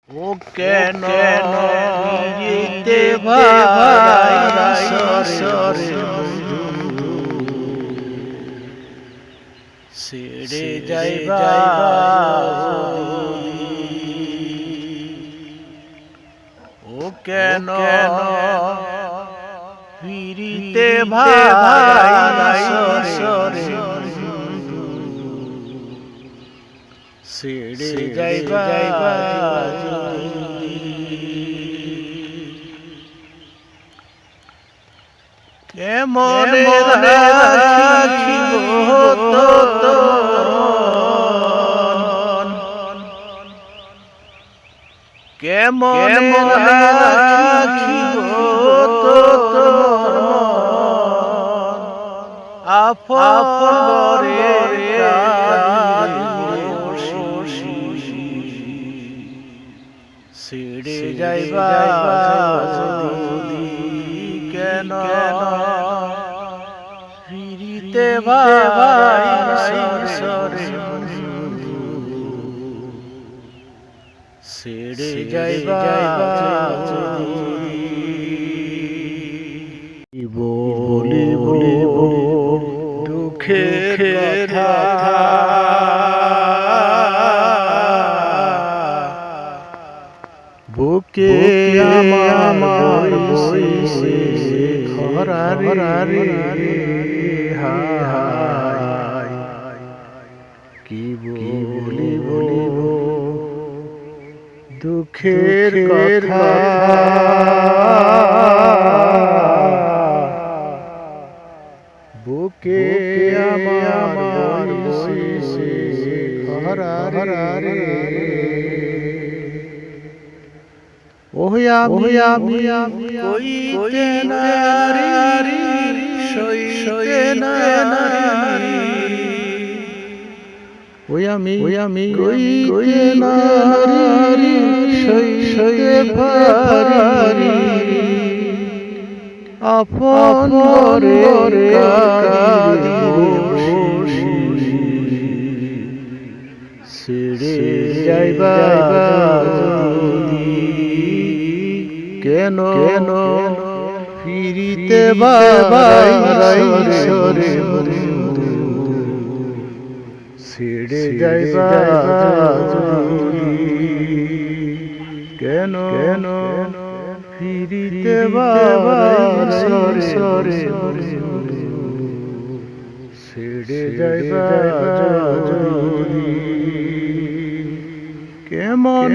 ও কেন পিরিতে ভাই সরে ছেড়ে যাইবা ও কেন পিরিতে ভাই সরে ছেড়ে যাইবা কেমনে রাখিব কেমনে রাখিব আপন রে ছেড়ে যাইবা কেন ফিরিতে ভাই সরে ছেড়ে যাইবা বলিব দুঃখের কথা বুকে আমার বইছে খরারে হায় কি বলিব দুঃখের কথা বুকে আমার বইছে খরারে আমি কইতে নারী সইতে নারী আমি কইতে নারী সইতে পারি আপন রে ছেড়ে যাইবা কেন ফিরিতে ভাই সরে ছেড়ে যাইবা কেন ফিরিতে ভাই সরে ছেড়ে যাইবা কেমন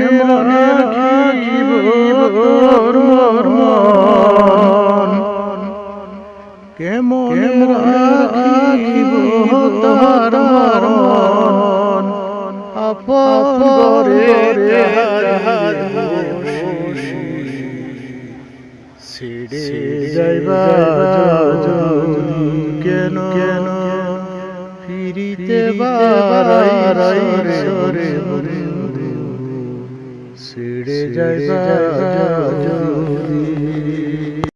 রাখিব কেমন রাখিব তার মন আপন রে ছেড়ে যাইবা কেন ফিরিতে ভাই সরে ছেড়ে যাইবা